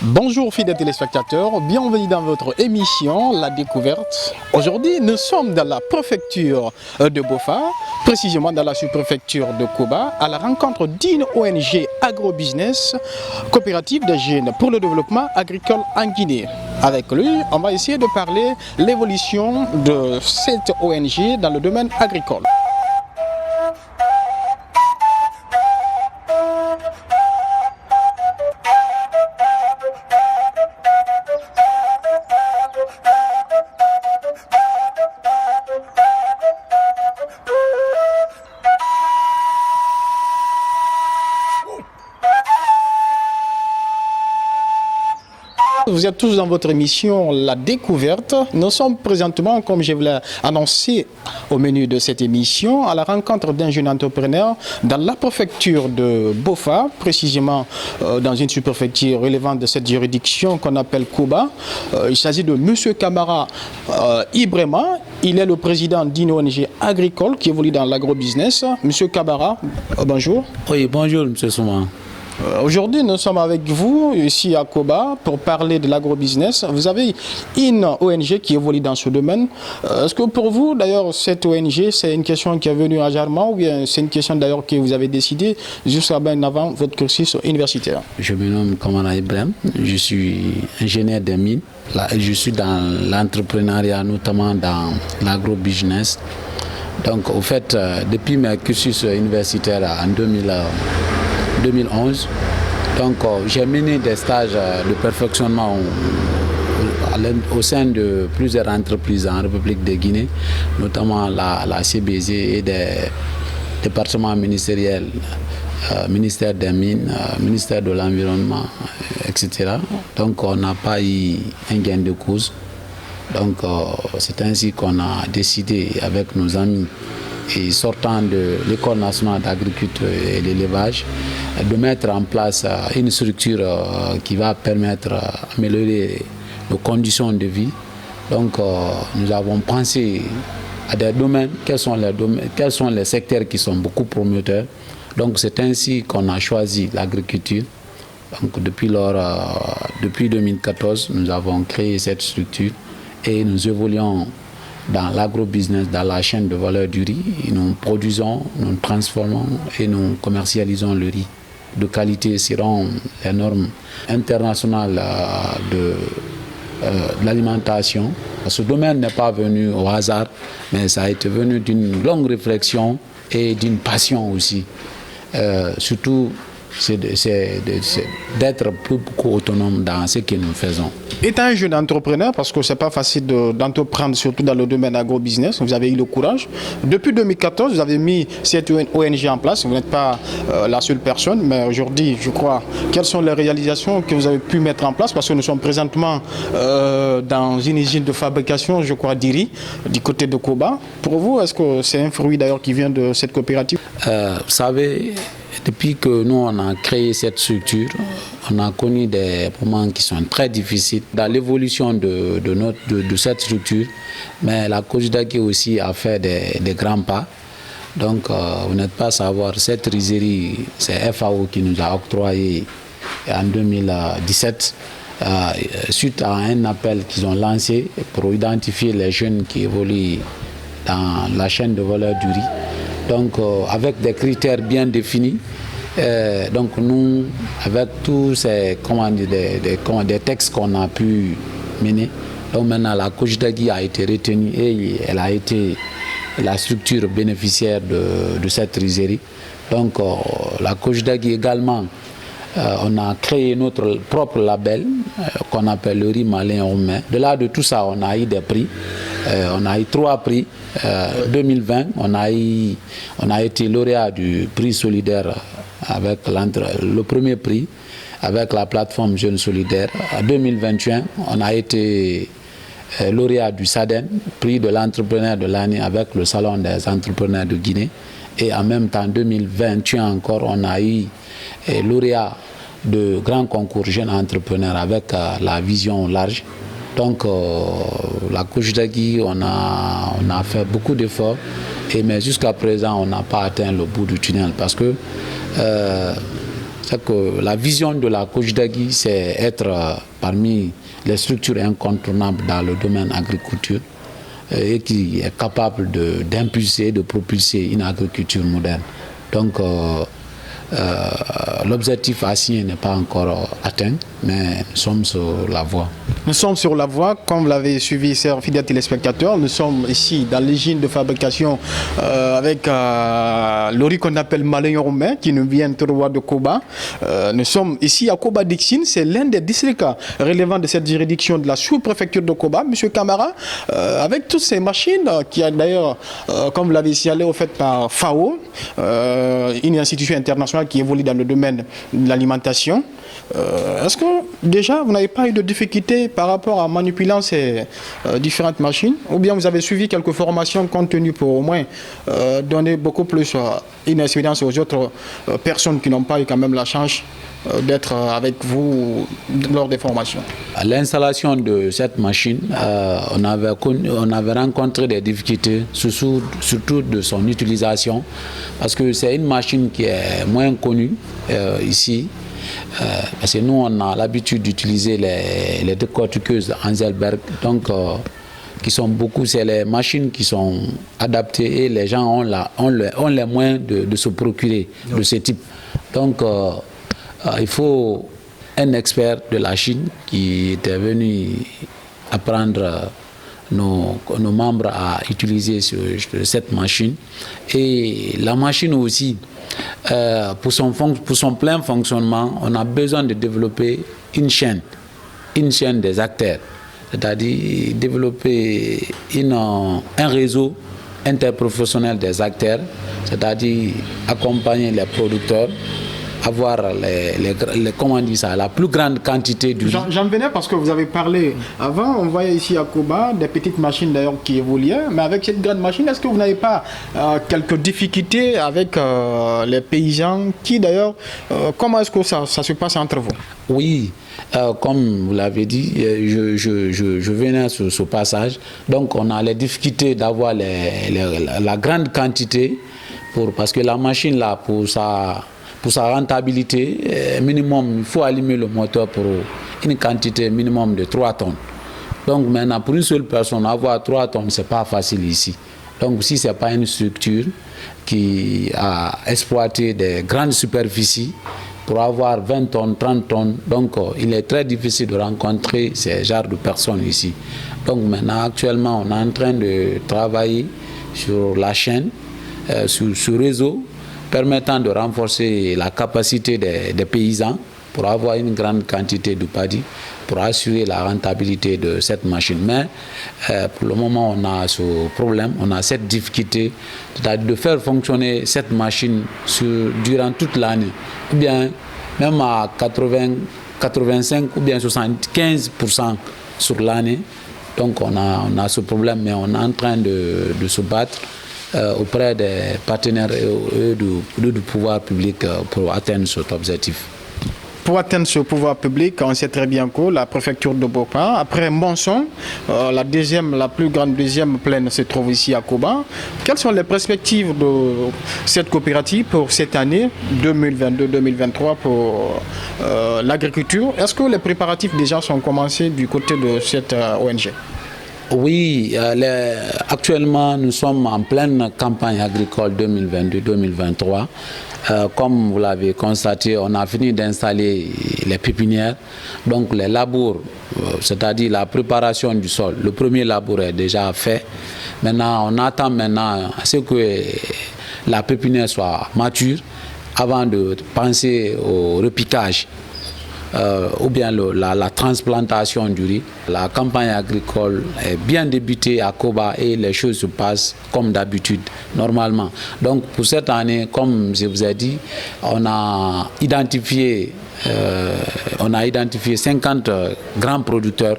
Bonjour fidèles téléspectateurs, bienvenue dans votre émission La Découverte. Aujourd'hui, nous sommes dans la préfecture de Bofa, précisément dans la sous-préfecture de Koba, à la rencontre d'une ONG agrobusiness coopérative de jeunes pour le développement agricole en Guinée. Avec lui, on va essayer de parler de l'évolution de cette ONG dans le domaine agricole. Vous êtes tous dans votre émission La Découverte. Nous sommes présentement, comme je vous l'ai annoncé au menu de cette émission, à la rencontre d'un jeune entrepreneur dans la préfecture de Bofa, précisément dans une sous-préfecture relevant de cette juridiction qu'on appelle Koba. Il s'agit de M. Kamara Ibrema. Il est le président d'une ONG agricole qui évolue dans l'agrobusiness. M. Kamara, bonjour. Oui, bonjour M. Souma. Aujourd'hui, nous sommes avec vous ici à Koba pour parler de l'agrobusiness. Vous avez une ONG qui évolue dans ce domaine. Est-ce que pour vous, d'ailleurs, cette ONG, c'est une question qui est venue hasardement ou bien c'est une question d'ailleurs que vous avez décidé jusqu'à bien avant votre cursus universitaire? Je me nomme Kamara Ibrahim, je suis ingénieur des mines. Je suis dans l'entrepreneuriat, notamment dans l'agrobusiness. Donc, au fait, depuis mes cursus universitaires en 2011. Donc, j'ai mené des stages de perfectionnement au sein de plusieurs entreprises en République de Guinée, notamment la CBZ et des départements ministériels, ministère des Mines, ministère de l'Environnement, etc. Donc, on n'a pas eu un gain de cause. Donc, c'est ainsi qu'on a décidé avec nos amis et sortant de l'École nationale d'agriculture et d'élevage, de mettre en place une structure qui va permettre d'améliorer nos conditions de vie. Donc, nous avons pensé à des domaines, quels sont les secteurs qui sont beaucoup promoteurs. Donc, c'est ainsi qu'on a choisi l'agriculture. Donc, depuis 2014, nous avons créé cette structure et nous évoluons dans l'agrobusiness, dans la chaîne de valeur du riz. Nous produisons, nous transformons et nous commercialisons le riz de qualité selon les normes internationales de l'alimentation. Ce domaine n'est pas venu au hasard, mais ça a été venu d'une longue réflexion et d'une passion aussi. Surtout, c'est d'être beaucoup autonome dans ce que nous faisons. Étant un jeune entrepreneur, parce que ce n'est pas facile d'entreprendre, surtout dans le domaine agro-business, vous avez eu le courage. Depuis 2014, vous avez mis cette ONG en place. Vous n'êtes pas la seule personne, mais aujourd'hui, je crois, quelles sont les réalisations que vous avez pu mettre en place? Parce que nous sommes présentement dans une usine de fabrication, je crois, d'Iri, du côté de Koba. Pour vous, est-ce que c'est un fruit d'ailleurs qui vient de cette coopérative? Vous savez, depuis que nous, on a créé cette structure, on a connu des moments qui sont très difficiles dans l'évolution de cette structure, mais la COJDAGI aussi a fait des grands pas. Donc, vous n'êtes pas à savoir, cette rizerie, c'est FAO qui nous a octroyé en 2017, suite à un appel qu'ils ont lancé pour identifier les jeunes qui évoluent dans la chaîne de valeur du riz. Donc, avec des critères bien définis, donc nous, avec tous ces des textes qu'on a pu mener, donc maintenant la COJDAGI a été retenue et elle a été la structure bénéficiaire de cette rizerie. Donc, la COJDAGI également, on a créé notre propre label qu'on appelle le riz malin roumain. De là de tout ça, on a eu des prix. On a eu 3 prix. 2020, on a été lauréat du prix solidaire avec le premier prix avec la plateforme Jeunes Solidaires. En 2021, on a été lauréat du SADEN, prix de l'entrepreneur de l'année avec le Salon des entrepreneurs de Guinée. Et en même temps, en 2021 encore, on a eu lauréat de grands concours jeunes entrepreneurs avec la vision large. Donc, la COJDAGI, on a fait beaucoup d'efforts, mais jusqu'à présent, on n'a pas atteint le bout du tunnel parce que C'est que la vision de la Kojidagi, c'est être parmi les structures incontournables dans le domaine agriculture et qui est capable d'impulser, de propulser une agriculture moderne. Donc, l'objectif assigné n'est pas encore atteint, mais nous sommes sur la voie. Nous sommes sur la voie, comme vous l'avez suivi, chers fidèles téléspectateurs. Nous sommes ici dans l'usine de fabrication avec le riz qu'on appelle Malayon Roumain, qui nous vient tout droit de Koba. Nous sommes ici à Koba Dixine, c'est l'un des districts relevant de cette juridiction de la sous-préfecture de Koba, M. Camara, avec toutes ces machines qui a d'ailleurs, comme vous l'avez signalé, au fait par FAO, une institution internationale qui évolue dans le domaine de l'alimentation. Est-ce que déjà vous n'avez pas eu de difficultés par rapport à manipulant ces différentes machines, ou bien vous avez suivi quelques formations compte tenu pour au moins donner beaucoup plus une expérience aux autres personnes qui n'ont pas eu quand même la chance d'être avec vous lors des formations? À l'installation de cette machine, on avait rencontré des difficultés, surtout de son utilisation, parce que c'est une machine qui est moins connue ici. Parce que nous, on a l'habitude d'utiliser les décortiqueuses Anselberg, donc qui sont beaucoup, c'est les machines qui sont adaptées et les gens ont les moyens de se procurer de ce type. Donc, il faut un expert de la Chine qui était venu apprendre nos membres à utiliser cette machine. Et la machine aussi, pour son plein fonctionnement, on a besoin de développer une chaîne des acteurs, c'est-à-dire développer un réseau interprofessionnel des acteurs, c'est-à-dire accompagner les producteurs, avoir la plus grande quantité du riz. J'en venais parce que vous avez parlé avant, on voyait ici à Koba des petites machines d'ailleurs qui évoluaient, mais avec cette grande machine, est-ce que vous n'avez pas quelques difficultés avec les paysans qui d'ailleurs, comment est-ce que ça se passe entre vous? Oui, comme vous l'avez dit, je venais sur ce passage, donc on a les difficultés d'avoir la grande quantité, parce que la machine là, pour sa rentabilité, minimum, il faut allumer le moteur pour une quantité minimum de 3 tonnes. Donc maintenant, pour une seule personne, avoir 3 tonnes, ce n'est pas facile ici. Donc si ce n'est pas une structure qui a exploité des grandes superficies, pour avoir 20 tonnes, 30 tonnes, donc il est très difficile de rencontrer ces genres de personnes ici. Donc maintenant, actuellement, on est en train de travailler sur la chaîne, sur ce réseau, permettant de renforcer la capacité des paysans pour avoir une grande quantité de paddy, pour assurer la rentabilité de cette machine. Mais pour le moment, on a ce problème, on a cette difficulté de faire fonctionner cette machine durant toute l'année, ou bien même à 80, 85 ou bien 75% sur l'année. Donc on a ce problème, mais on est en train de se battre auprès des partenaires et du pouvoir public pour atteindre cet objectif. Pour atteindre ce pouvoir public, on sait très bien que la préfecture de Bopa, après Monson, la plus grande deuxième plaine se trouve ici à Koba. Quelles sont les perspectives de cette coopérative pour cette année 2022-2023 pour l'agriculture? Est-ce que les préparatifs déjà sont commencés du côté de cette ONG? Oui, actuellement nous sommes en pleine campagne agricole 2022-2023. Comme vous l'avez constaté, on a fini d'installer les pépinières, donc les labours, c'est-à-dire la préparation du sol. Le premier labour est déjà fait. Maintenant, on attend à ce que la pépinière soit mature avant de penser au repiquage. Ou bien la transplantation du riz. La campagne agricole est bien débutée à Koba et les choses se passent comme d'habitude, normalement. Donc pour cette année, comme je vous ai dit, on a identifié on a identifié 50 grands producteurs,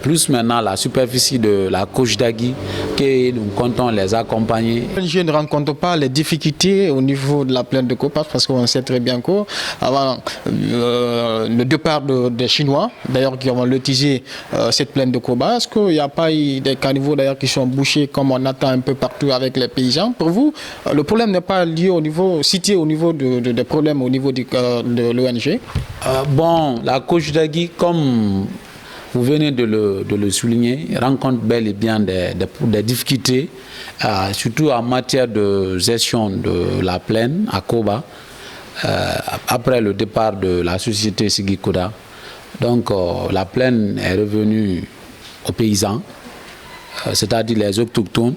plus maintenant la superficie de la Couche d'Agui, que nous comptons les accompagner. Je ne rencontre pas les difficultés au niveau de la plaine de Koba, parce qu'on sait très bien qu'avant le départ des Chinois, d'ailleurs qui ont lotisé cette plaine de Koba, est-ce qu'il n'y a pas eu des caniveaux d'ailleurs qui sont bouchés comme on attend un peu partout avec les paysans? Pour vous, le problème n'est pas lié cité au niveau des problèmes au niveau de l'ONG? Bon, la Couche d'Agui, comme vous venez de le souligner, rencontre bel et bien des difficultés, surtout en matière de gestion de la plaine à Koba, après le départ de la société Sigikoda. Donc la plaine est revenue aux paysans, c'est-à-dire les autochtones,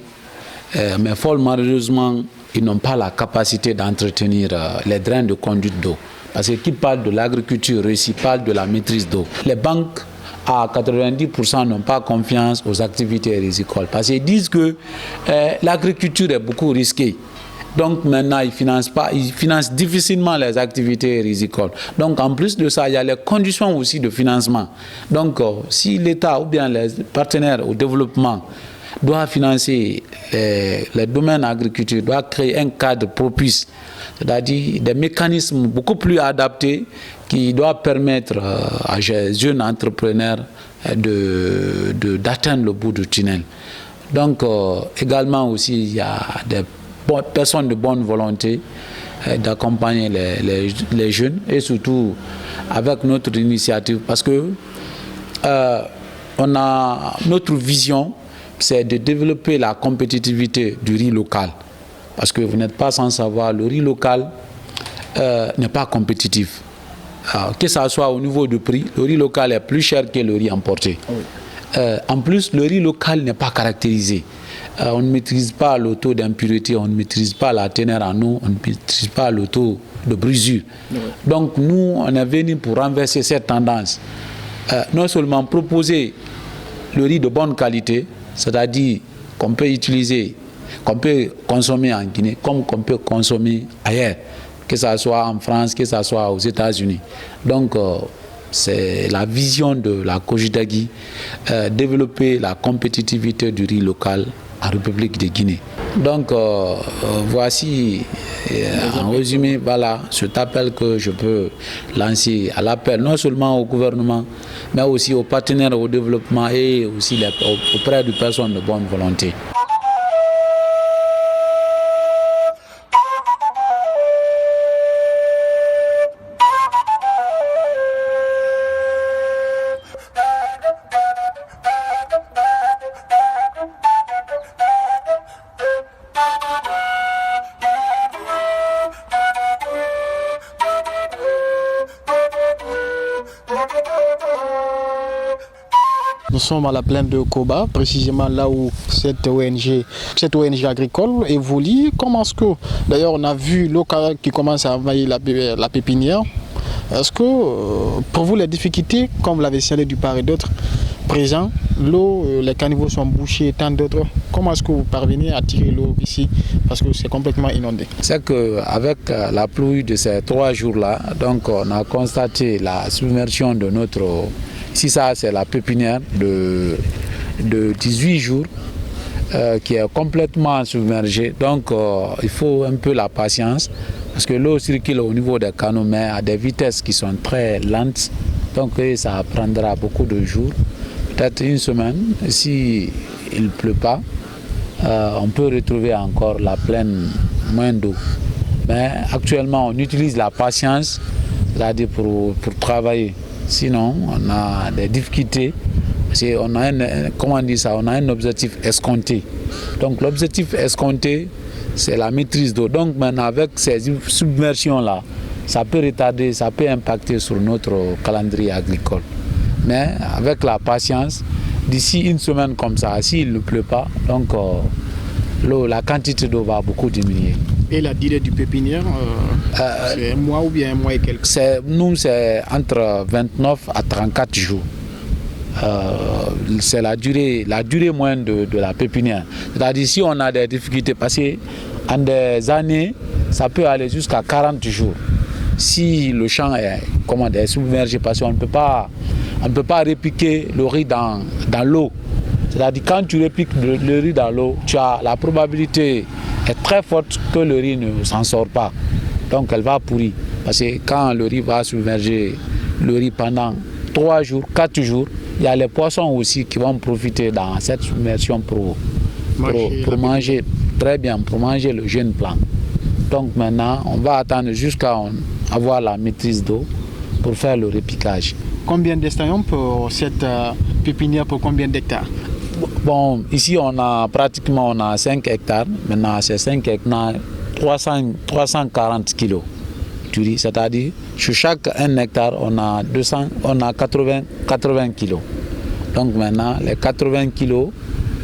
mais fort malheureusement, ils n'ont pas la capacité d'entretenir les drains de conduite d'eau. Parce que qui parle de l'agriculture réussit, parle de la maîtrise d'eau. Les banques, à 90%, n'ont pas confiance aux activités rizicoles. Parce qu'ils disent que l'agriculture est beaucoup risquée. Donc maintenant, ils financent difficilement les activités rizicoles. Donc en plus de ça, il y a les conditions aussi de financement. Donc si l'État ou bien les partenaires au développement doit financer les domaines agriculture, doit créer un cadre propice, c'est-à-dire des mécanismes beaucoup plus adaptés qui doivent permettre à ces jeunes entrepreneurs d'atteindre le bout du tunnel. Donc également aussi, il y a des personnes de bonne volonté d'accompagner les jeunes et surtout avec notre initiative parce que on a notre vision, c'est de développer la compétitivité du riz local. Parce que vous n'êtes pas sans savoir, le riz local n'est pas compétitif. Alors, que ce soit au niveau du prix, le riz local est plus cher que le riz importé. Oui. En plus, le riz local n'est pas caractérisé. On ne maîtrise pas le taux d'impureté, on ne maîtrise pas la teneur en eau, on ne maîtrise pas le taux de brisure. Oui. Donc nous, on est venu pour renverser cette tendance. Non seulement proposer le riz de bonne qualité, c'est-à-dire qu'on peut utiliser, qu'on peut consommer en Guinée comme qu'on peut consommer ailleurs, que ce soit en France, que ce soit aux États-Unis. Donc, c'est la vision de la Couche d'Agui, développer la compétitivité du riz local en République de Guinée. Donc, voici, en résumé, voilà, cet appel que je peux lancer à l'appel non seulement au gouvernement, mais aussi aux partenaires au développement et aussi auprès de personnes de bonne volonté. Nous sommes à la plaine de Koba, précisément là où cette ONG agricole évolue. Comment est-ce que, d'ailleurs, on a vu l'eau qui commence à envahir la pépinière. Est-ce que, pour vous, les difficultés, comme vous l'avez signalé du part et d'autre, présents, l'eau, les caniveaux sont bouchés et tant d'autres, comment est-ce que vous parvenez à tirer l'eau ici? Parce que c'est complètement inondé. C'est qu'avec la pluie de ces 3 jours-là, donc on a constaté la submersion de notre... Ici, ça, c'est la pépinière de 18 jours qui est complètement submergée. Donc, il faut un peu la patience parce que l'eau circule au niveau des canaux, mais à des vitesses qui sont très lentes. Donc, ça prendra beaucoup de jours, peut-être une semaine. Si il ne pleut pas, on peut retrouver encore la plaine moins d'eau. Mais actuellement, on utilise la patience, c'est-à-dire pour travailler. Sinon, on a des difficultés. On a on a un objectif escompté. Donc l'objectif escompté, c'est la maîtrise d'eau. Donc maintenant, avec ces submersions-là, ça peut retarder, ça peut impacter sur notre calendrier agricole. Mais avec la patience, d'ici une semaine comme ça, s'il ne pleut pas, donc la quantité d'eau va beaucoup diminuer. Et la durée du pépinière, c'est un mois ou bien un mois et quelques? Nous, c'est entre 29 à 34 jours. C'est la durée moyenne de la pépinière. C'est-à-dire si on a des difficultés, parce qu'en des années, ça peut aller jusqu'à 40 jours. si le champ est submergé, parce qu'on ne peut pas répliquer le riz dans l'eau. C'est-à-dire quand tu répliques le riz dans l'eau, la probabilité est très forte que le riz ne s'en sort pas. Donc elle va pourrir. Parce que quand le riz va submerger le riz pendant 3 jours, 4 jours, il y a les poissons aussi qui vont profiter dans cette submersion pour manger, très bien, pour manger le jeune plant. Donc maintenant, on va attendre jusqu'à avoir la maîtrise d'eau pour faire le repiquage. Combien d'hectares pour cette pépinière, pour combien d'hectares? Bon, ici on a 5 hectares. Maintenant, c'est 5 hectares, 340 kilos. C'est-à-dire, sur chaque 1 hectare, on a 80 kilos. Donc maintenant, les 80 kilos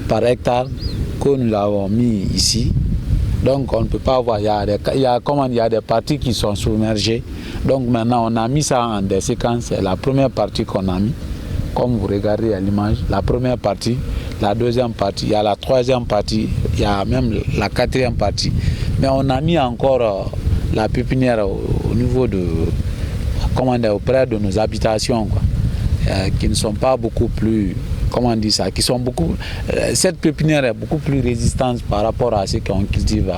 par hectare que nous avons mis ici, donc on ne peut pas voir, il y a des parties qui sont submergées. Donc maintenant, on a mis ça en des séquences. C'est la première partie qu'on a mis, comme vous regardez à l'image, la première partie, la deuxième partie, il y a la troisième partie, il y a même la quatrième partie. Mais on a mis encore la pépinière au niveau auprès de nos habitations, quoi, qui ne sont pas beaucoup plus, cette pépinière est beaucoup plus résistante par rapport à ce qu'on cultive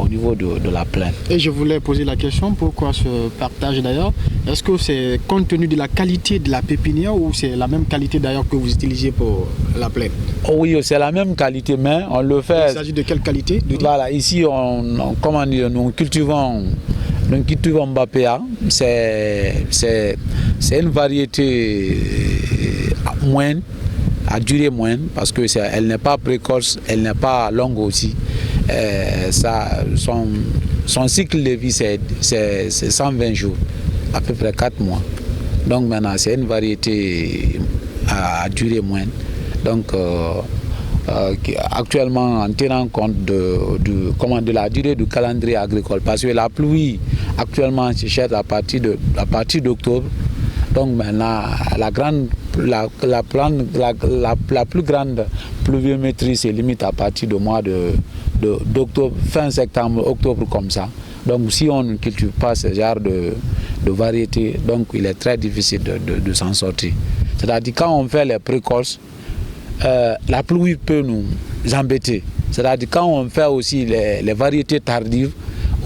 au niveau de la plaine. Et je voulais poser la question, pourquoi ce partage d'ailleurs? Est-ce que c'est compte tenu de la qualité de la pépinière ou c'est la même qualité d'ailleurs que vous utilisez pour la plaine? Oui, c'est la même qualité, mais on le fait... Il s'agit de quelle qualité? Voilà, ici, nous cultivons Mbapéa. C'est une variété moyenne, à durée moyenne, parce qu'elle n'est pas précoce, elle n'est pas longue aussi. Son cycle de vie, c'est 120 jours, à peu près 4 mois. Donc maintenant, c'est une variété à durée moyenne. Donc actuellement, en tenant compte de la durée du calendrier agricole, parce que la pluie actuellement se cherche à partir d'octobre. Donc maintenant, la plus grande pluviométrie se limite à partir du mois d'octobre, fin septembre, octobre comme ça. Donc si on ne cultive pas ce genre de variété, donc il est très difficile de s'en sortir. C'est-à-dire quand on fait les précoces, la pluie peut nous embêter. C'est-à-dire quand on fait aussi les variétés tardives,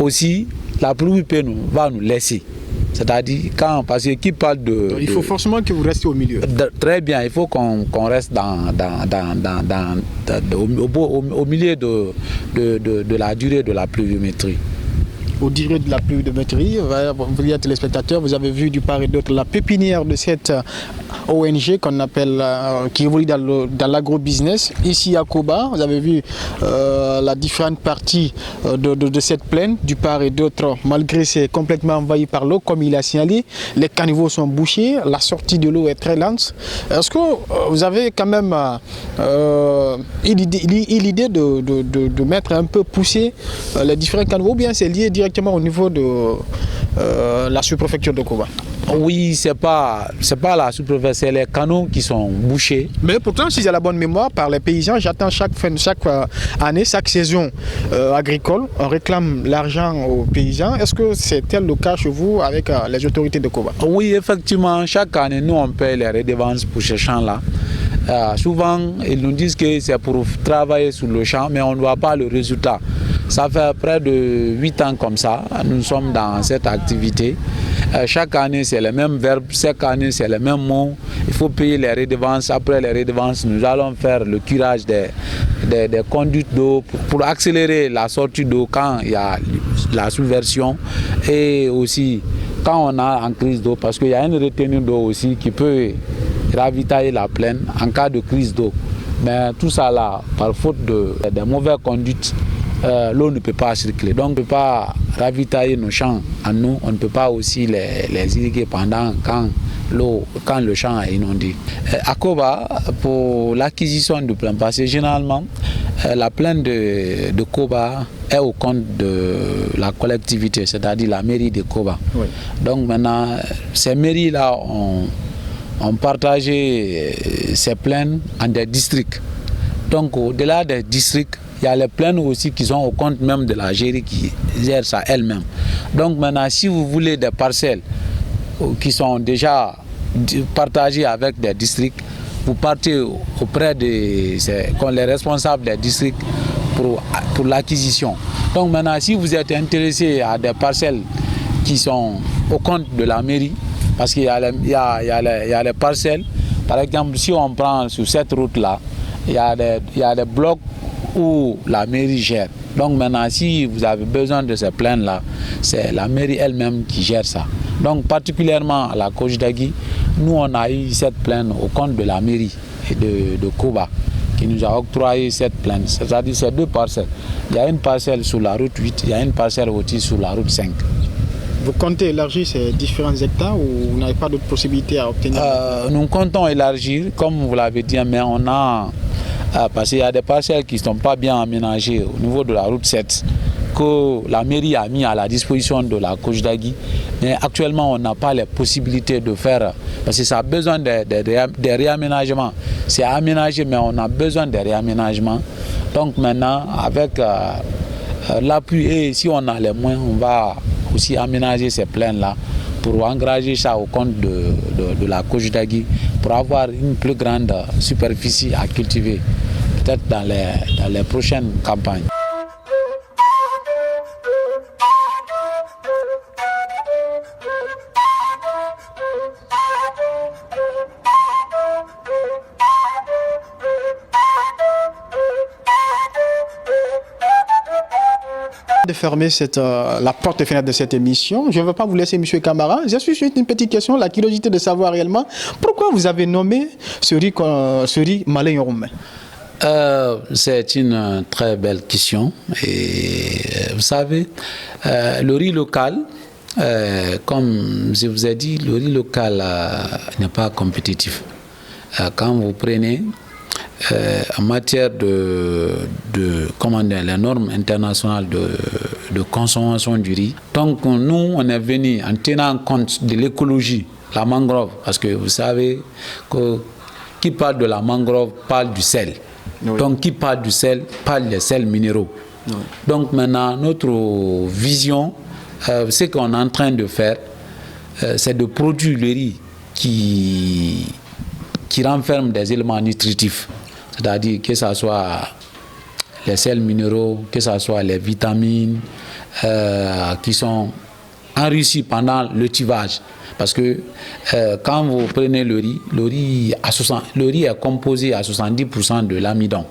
aussi la pluie va nous laisser. C'est-à-dire parce que qui parle il faut forcément que vous restiez au milieu. Très bien, il faut qu'on reste au milieu de la durée de la pluviométrie. Au durée de la pluviométrie, vous les téléspectateurs, vous avez vu du part et d'autre la pépinière de cette ONG qu'on appelle, qui évolue dans l'agro-business. Ici à Koba, vous avez vu la différente partie de cette plaine, du part et d'autre, malgré c'est complètement envahi par l'eau, comme il a signalé, les caniveaux sont bouchés, la sortie de l'eau est très lente. Est-ce que vous avez quand même l'idée de mettre un peu pousser les différents caniveaux, ou bien c'est lié directement au niveau de la sous-préfecture de Koba? Oui, c'est pas la sous-préfecture, c'est les canaux qui sont bouchés. Mais pourtant, si j'ai la bonne mémoire, par les paysans, j'attends chaque année, chaque saison agricole, on réclame l'argent aux paysans. Est-ce que c'est tel le cas chez vous avec les autorités de Koba? Oui, effectivement, chaque année, nous on paye les redevances pour ces champs-là. Souvent, ils nous disent que c'est pour travailler sur le champ, mais on ne voit pas le résultat. Ça fait près de 8 ans comme ça, nous sommes dans cette activité. Chaque année, c'est les mêmes verbes, chaque année, c'est les mêmes mots. Il faut payer les redevances. Après les redevances, nous allons faire le curage des conduites d'eau pour accélérer la sortie d'eau quand il y a la submersion. Et aussi, quand on a en crise d'eau, parce qu'il y a une retenue d'eau aussi qui peut ravitailler la plaine en cas de crise d'eau. Mais tout ça là, par faute de mauvaises conduites, l'eau ne peut pas circuler. Donc on ne peut pas ravitailler nos champs en eau, on ne peut pas aussi les irriguer pendant quand le champ est inondé. À Koba, pour l'acquisition du plein, parce que généralement, la plaine de Koba est au compte de la collectivité, c'est-à-dire la mairie de Koba. Oui. Donc maintenant, ces mairies-là ont partagé ces plaines en des districts. Donc au-delà des districts, il y a les plaines aussi qui sont au compte même de la GERI qui gère ça elle-même. Donc maintenant, si vous voulez des parcelles qui sont déjà partagées avec des districts, vous partez auprès des les responsables des districts pour l'acquisition. Donc maintenant, si vous êtes intéressé à des parcelles qui sont au compte de la mairie, parce qu'il y a les parcelles, par exemple, si on prend sur cette route-là, il y a des blocs où la mairie gère. Donc maintenant, si vous avez besoin de ces plaines-là, c'est la mairie elle-même qui gère ça. Donc particulièrement à la Kojidagui, nous on a eu cette plaine au compte de la mairie et de Koba qui nous a octroyé cette plaine. C'est-à-dire ces deux parcelles. Il y a une parcelle sur la route 8, il y a une parcelle aussi sur la route 5. Vous comptez élargir ces différents hectares ou vous n'avez pas d'autres possibilités à obtenir? Nous comptons élargir, comme vous l'avez dit, mais on a... parce qu'il y a des parcelles qui ne sont pas bien aménagées au niveau de la route 7 que la mairie a mis à la disposition de la Kojidagui. Mais actuellement, on n'a pas les possibilités de faire, parce que ça a besoin de réaménagements. C'est aménagé, mais on a besoin de réaménagements. Donc maintenant, avec l'appui et si on a les moyens, on va aussi aménager ces plaines-là pour engager ça au compte de la Kojidagui, pour avoir une plus grande superficie à cultiver, peut-être dans les prochaines campagnes. De fermer la porte et fenêtre de cette émission. Je ne veux pas vous laisser, M. Camara. J'ai juste une petite question, la curiosité de savoir réellement pourquoi vous avez nommé ce riz malais roumain. C'est une très belle question. Et vous savez, le riz local, comme je vous ai dit, le riz local n'est pas compétitif. Quand vous prenez en matière comment dire, les normes internationales de consommation du riz. Donc nous, on est venu en tenant compte de l'écologie, la mangrove, parce que vous savez que qui parle de la mangrove parle du sel. Oui. Donc qui parle du sel parle des sels minéraux. Oui. Donc maintenant, notre vision, ce qu'on est en train de faire, c'est de produire le riz qui renferme des éléments nutritifs. C'est-à-dire que ce soit les sels minéraux, que ce soit les vitamines qui sont enrichis pendant le tivage. Parce que quand vous prenez le riz est composé à 70% de l'amidon.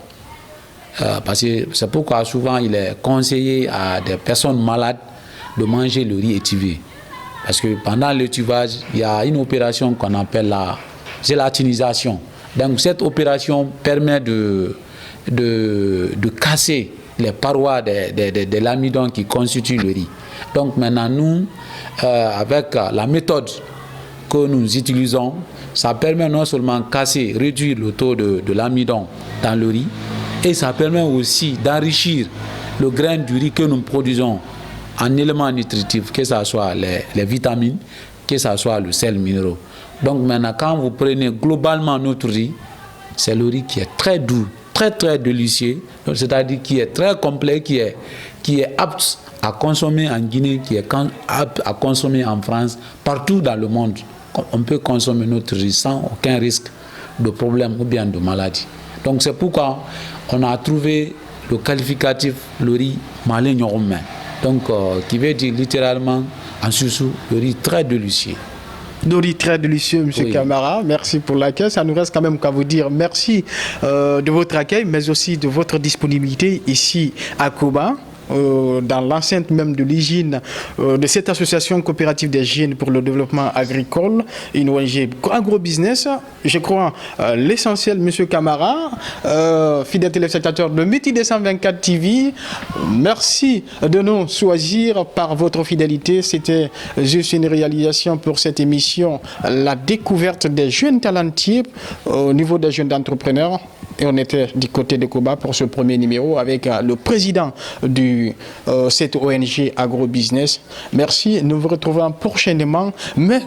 Parce que c'est pourquoi souvent il est conseillé à des personnes malades de manger le riz étivé. Parce que pendant le tivage, il y a une opération qu'on appelle la gélatinisation. Donc cette opération permet de casser les parois de l'amidon qui constitue le riz. Donc maintenant nous, avec la méthode que nous utilisons, ça permet non seulement de casser, réduire le taux de l'amidon dans le riz, et ça permet aussi d'enrichir le grain du riz que nous produisons en éléments nutritifs, que ce soit les vitamines, que ce soit le sel minéraux. Donc maintenant, quand vous prenez globalement notre riz, c'est le riz qui est très doux, très très délicieux, c'est-à-dire qui est très complet, qui est apte à consommer en Guinée, qui est apte à consommer en France, partout dans le monde. On peut consommer notre riz sans aucun risque de problème ou bien de maladie. Donc c'est pourquoi on a trouvé le qualificatif le riz malais roumain. Donc qui veut dire littéralement en sous le riz très délicieux. Le riz très délicieux, M. Oui. Camara. Merci pour l'accueil. Ça nous reste quand même qu'à vous dire merci de votre accueil, mais aussi de votre disponibilité ici à Koba. Dans l'enceinte même de l'hygiène de cette association coopérative des jeunes pour le développement agricole, une ONG agrobusiness. Je crois l'essentiel, M. Camara, fidèle téléspectateur de Midi 224 TV. Merci de nous choisir par votre fidélité. C'était juste une réalisation pour cette émission, la découverte des jeunes talentueux au niveau des jeunes entrepreneurs. Et on était du côté de Koba pour ce premier numéro avec le président de cette ONG Agrobusiness. Merci, nous vous retrouvons prochainement. Mais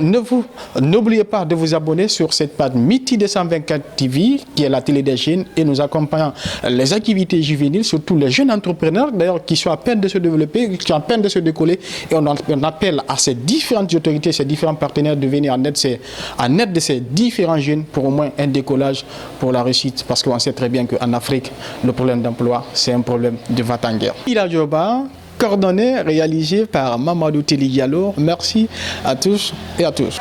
n'oubliez pas de vous abonner sur cette page Midi 224 TV, qui est la télé des jeunes, et nous accompagnons les activités juvéniles, surtout les jeunes entrepreneurs, d'ailleurs, qui sont à peine de se développer, qui sont à peine de se décoller. Et on appelle à ces différentes autorités, ces différents partenaires de venir en aide de ces différents jeunes pour au moins un décollage pour la réussite. Parce qu'on sait très bien qu'en Afrique, le problème d'emploi, c'est un problème de va-t-en-guerre. Ila Dioba, coordonné, réalisé par Mamadou Teli Diallo. Merci à tous et à tous.